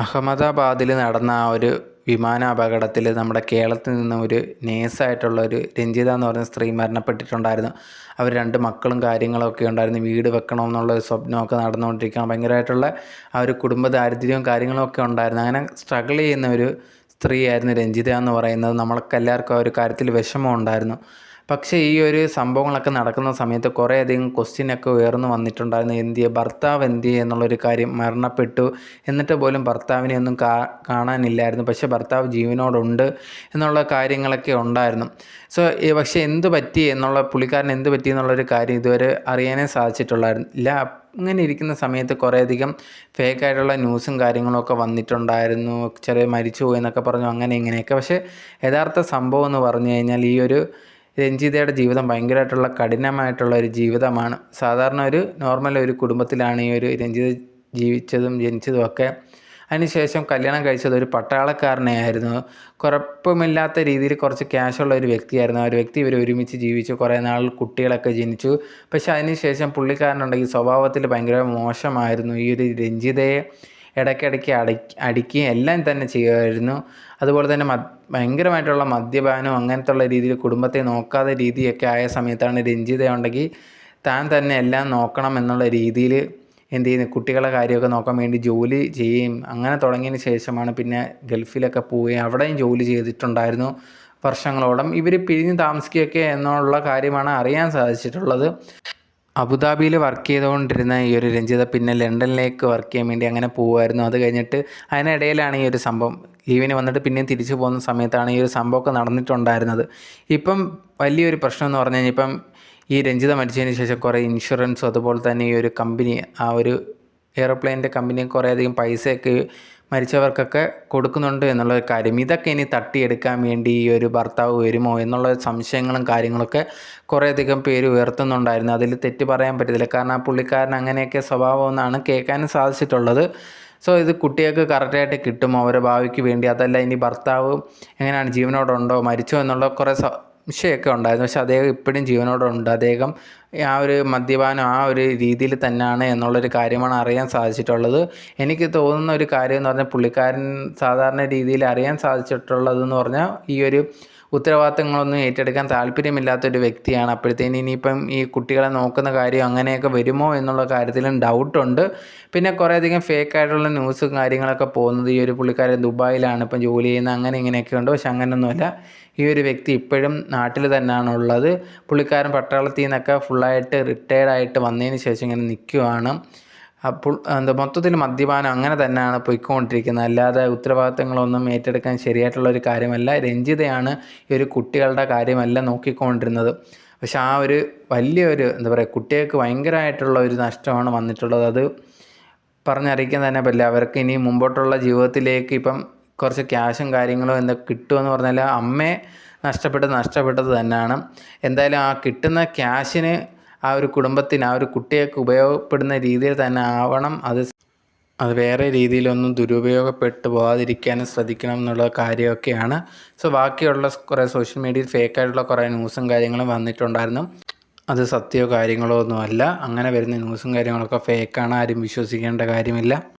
അഹമ്മദാബാദിൽ നടന്ന ആ ഒരു വിമാന അപകടത്തിൽ നമ്മുടെ കേരളത്തിൽ നിന്ന് ഒരു നേഴ്സായിട്ടുള്ള ഒരു രഞ്ജിത എന്ന് പറയുന്ന സ്ത്രീ മരണപ്പെട്ടിട്ടുണ്ടായിരുന്നു. അവർ 2 മക്കളും കാര്യങ്ങളൊക്കെ ഉണ്ടായിരുന്നു. വീട് വെക്കണമെന്നുള്ള ഒരു സ്വപ്നമൊക്കെ നടന്നുകൊണ്ടിരിക്കുകയാണ്. ഭയങ്കരമായിട്ടുള്ള ആ ഒരു കുടുംബ ദാരിദ്ര്യവും കാര്യങ്ങളൊക്കെ ഉണ്ടായിരുന്നു. അങ്ങനെ സ്ട്രഗിൾ ചെയ്യുന്ന ഒരു സ്ത്രീയായിരുന്നു രഞ്ജിത എന്ന് പറയുന്നത്. നമ്മൾക്കെല്ലാവർക്കും ആ ഒരു കാര്യത്തിൽ വിഷമം ഉണ്ടായിരുന്നു. പക്ഷേ ഈ ഒരു സംഭവങ്ങളൊക്കെ നടക്കുന്ന സമയത്ത് കുറേയധികം ക്വസ്റ്റ്യനൊക്കെ ഉയർന്നു വന്നിട്ടുണ്ടായിരുന്നു. ഭർത്താവ് എന്തിയെ എന്നുള്ളൊരു കാര്യം. മരണപ്പെട്ടു എന്നിട്ട് പോലും ഭർത്താവിനെ ഒന്നും കാണാനില്ലായിരുന്നു. പക്ഷേ ഭർത്താവ് ജീവനോടുണ്ട് എന്നുള്ള കാര്യങ്ങളൊക്കെ ഉണ്ടായിരുന്നു. പക്ഷേ എന്ത് പറ്റി പുള്ളിക്കാരന് എന്ത് പറ്റി എന്നുള്ളൊരു കാര്യം ഇതുവരെ അറിയാനേ സാധിച്ചിട്ടുണ്ടായിരുന്നില്ല. ഇങ്ങനെ ഇരിക്കുന്ന സമയത്ത് കുറേയധികം ഫേക്കായിട്ടുള്ള ന്യൂസും കാര്യങ്ങളൊക്കെ വന്നിട്ടുണ്ടായിരുന്നു. മരിച്ചു പോയി എന്നൊക്കെ പറഞ്ഞു, അങ്ങനെ ഇങ്ങനെയൊക്കെ. പക്ഷേ യഥാർത്ഥ സംഭവം എന്ന് പറഞ്ഞു കഴിഞ്ഞാൽ ഈ ഒരു രഞ്ജിതയുടെ ജീവിതം ഭയങ്കരമായിട്ടുള്ള കഠിനമായിട്ടുള്ള ഒരു ജീവിതമാണ്. സാധാരണ ഒരു നോർമൽ ഒരു കുടുംബത്തിലാണ് ഈ ഒരു രഞ്ജിത ജീവിച്ചതും ജനിച്ചതും ഒക്കെ. അതിനുശേഷം കല്യാണം കഴിച്ചത് ഒരു പട്ടാളക്കാരനെ ആയിരുന്നു. കുഴപ്പമില്ലാത്ത രീതിയിൽ കുറച്ച് ക്യാഷുള്ള ഒരു വ്യക്തിയായിരുന്നു. ആ ഒരു വ്യക്തി ഇവർ ഒരുമിച്ച് ജീവിച്ചു. കുറേ നാൾ കുട്ടികളൊക്കെ ജനിച്ചു. പക്ഷേ അതിനുശേഷം പുള്ളിക്കാരനുണ്ടെങ്കിൽ സ്വഭാവത്തിൽ ഭയങ്കര മോശമായിരുന്നു. ഈ ഒരു രഞ്ജിതയെ ഇടയ്ക്കിടയ്ക്ക് അടിക്കുകയും എല്ലാം തന്നെ ചെയ്യുമായിരുന്നു. അതുപോലെ തന്നെ ഭയങ്കരമായിട്ടുള്ള മദ്യപാനവും അങ്ങനത്തുള്ള രീതിയിൽ കുടുംബത്തെ നോക്കാതെ രീതിയൊക്കെ ആയ സമയത്താണ് രഞ്ജിത ഉണ്ടെങ്കിൽ താൻ തന്നെ എല്ലാം നോക്കണം എന്നുള്ള രീതിയിൽ എന്ത് ചെയ്യുന്നു, കുട്ടികളുടെ കാര്യമൊക്കെ നോക്കാൻ വേണ്ടി ജോലി ചെയ്യുകയും അങ്ങനെ തുടങ്ങിയതിന് ശേഷമാണ് പിന്നെ ഗൾഫിലൊക്കെ പോവുകയും അവിടെയും ജോലി ചെയ്തിട്ടുണ്ടായിരുന്നു വർഷങ്ങളോളം. ഇവർ പിരിഞ്ഞ് താമസിക്കുകയൊക്കെ എന്നുള്ള കാര്യമാണ് അറിയാൻ സാധിച്ചിട്ടുള്ളത്. അബുദാബിയിൽ വർക്ക് ചെയ്തുകൊണ്ടിരുന്ന ഈ ഒരു രഞ്ജിത പിന്നെ ലണ്ടനിലേക്ക് വർക്ക് ചെയ്യാൻ വേണ്ടി അങ്ങനെ പോവുമായിരുന്നു. അത് കഴിഞ്ഞിട്ട് അതിനിടയിലാണ് ഈ ഒരു സംഭവം. ലീവിന് വന്നിട്ട് പിന്നെയും തിരിച്ചു പോകുന്ന സമയത്താണ് ഈ ഒരു സംഭവമൊക്കെ നടന്നിട്ടുണ്ടായിരുന്നത്. ഇപ്പം വലിയൊരു പ്രശ്നം എന്ന് പറഞ്ഞു കഴിഞ്ഞാൽ ഇപ്പം ഈ രഞ്ജിത മരിച്ചതിന് ശേഷം കുറേ ഇൻഷുറൻസും അതുപോലെ തന്നെ ഈ ഒരു കമ്പനി, ആ ഒരു എയർപ്ലെയിനിൻ്റെ കമ്പനി കുറേയധികം പൈസയൊക്കെ മരിച്ചവർക്കൊക്കെ കൊടുക്കുന്നുണ്ട് എന്നുള്ളൊരു കാര്യം. ഇതൊക്കെ ഇനി തട്ടിയെടുക്കാൻ വേണ്ടി ഈ ഒരു ഭർത്താവ് വരുമോ എന്നുള്ള സംശയങ്ങളും കാര്യങ്ങളൊക്കെ കുറേയധികം പേര് ഉയർത്തുന്നുണ്ടായിരുന്നു. അതിൽ തെറ്റ് പറയാൻ പറ്റത്തില്ല. കാരണം ആ പുള്ളിക്കാരൻ അങ്ങനെയൊക്കെ സ്വഭാവം എന്നാണ് കേൾക്കാനും സാധിച്ചിട്ടുള്ളത്. ഇത് കുട്ടികൾക്ക് കറക്റ്റായിട്ട് കിട്ടുമോ അവരുടെ ഭാവിക്ക് വേണ്ടി? അതല്ല ഇനി ഭർത്താവ് എങ്ങനെയാണ്, ജീവനോടുണ്ടോ മരിച്ചോ എന്നുള്ള കുറേ സംശയമൊക്കെ ഉണ്ടായിരുന്നു. പക്ഷേ അദ്ദേഹം ഇപ്പോഴും ജീവനോടുണ്ട്. അദ്ദേഹം ആ ഒരു മദ്യപാനം ആ ഒരു രീതിയിൽ തന്നെയാണ് എന്നുള്ളൊരു കാര്യമാണ് അറിയാൻ സാധിച്ചിട്ടുള്ളത്. എനിക്ക് തോന്നുന്ന ഒരു കാര്യം എന്ന് പറഞ്ഞാൽ പുള്ളിക്കാരൻ സാധാരണ രീതിയിൽ അറിയാൻ സാധിച്ചിട്ടുള്ളതെന്ന് പറഞ്ഞാൽ ഈ ഒരു ഉത്തരവാദിത്തങ്ങളൊന്നും ഏറ്റെടുക്കാൻ താല്പര്യമില്ലാത്തൊരു വ്യക്തിയാണ്. അപ്പോഴത്തേന് ഇനിയിപ്പം ഈ കുട്ടികളെ നോക്കുന്ന കാര്യം അങ്ങനെയൊക്കെ വരുമോ എന്നുള്ള കാര്യത്തിലും ഡൗട്ടുണ്ട്. പിന്നെ കുറേയധികം ഫേക്കായിട്ടുള്ള ന്യൂസും കാര്യങ്ങളൊക്കെ പോകുന്നത് ഈ ഒരു പുള്ളിക്കാരൻ ദുബായിലാണ് ഇപ്പം ജോലി ചെയ്യുന്നത്, അങ്ങനെ ഇങ്ങനെയൊക്കെ ഉണ്ട്. പക്ഷെ അങ്ങനെയൊന്നുമല്ല. ഈ ഒരു വ്യക്തി ഇപ്പോഴും നാട്ടിൽ തന്നെയാണുള്ളത്. പുള്ളിക്കാരൻ പട്ടാളത്തിൽ നിന്നൊക്കെ ഫുള്ളായിട്ട് റിട്ടയർഡായിട്ട് വന്നതിന് ശേഷം ഇങ്ങനെ നിൽക്കുകയാണ്. അപ്പോൾ മൊത്തത്തിൽ മദ്യപാനം അങ്ങനെ തന്നെയാണ് പോയിക്കൊണ്ടിരിക്കുന്നത്. അല്ലാതെ ഉത്തരവാദിത്തങ്ങളൊന്നും ഏറ്റെടുക്കാൻ ശരിയായിട്ടുള്ളൊരു കാര്യമല്ല. രഞ്ജിതയാണ് ഈ ഒരു കുട്ടികളുടെ കാര്യമല്ല നോക്കിക്കൊണ്ടിരുന്നത്. പക്ഷെ ആ ഒരു വലിയൊരു കുട്ടികൾക്ക് ഭയങ്കരമായിട്ടുള്ള ഒരു നഷ്ടമാണ് വന്നിട്ടുള്ളത്. അത് പറഞ്ഞറിയിക്കാൻ തന്നെ പറ്റില്ല. അവർക്ക് ഇനി മുമ്പോട്ടുള്ള ജീവിതത്തിലേക്ക് ഇപ്പം കുറച്ച് ക്യാഷും കാര്യങ്ങളും എന്തൊക്കെ കിട്ടുമെന്ന് പറഞ്ഞാൽ അമ്മയെ നഷ്ടപ്പെട്ടത് തന്നെയാണ്. എന്തായാലും ആ കിട്ടുന്ന ക്യാഷിന് ആ ഒരു കുടുംബത്തിന്, ആ ഒരു കുട്ടികൾക്ക് ഉപയോഗപ്പെടുന്ന രീതിയിൽ തന്നെ ആവണം. അത് വേറെ രീതിയിലൊന്നും ദുരുപയോഗപ്പെട്ടു പോകാതിരിക്കാനും ശ്രദ്ധിക്കണം എന്നുള്ള കാര്യമൊക്കെയാണ്. ബാക്കിയുള്ള കുറേ സോഷ്യൽ മീഡിയയിൽ ഫേക്കായിട്ടുള്ള കുറേ ന്യൂസും കാര്യങ്ങളും വന്നിട്ടുണ്ടായിരുന്നു. അത് സത്യമോ കാര്യങ്ങളോ ഒന്നുമല്ല. അങ്ങനെ വരുന്ന ന്യൂസും കാര്യങ്ങളൊക്കെ ഫേക്കാണ്. ആരും വിശ്വസിക്കേണ്ട കാര്യമില്ല.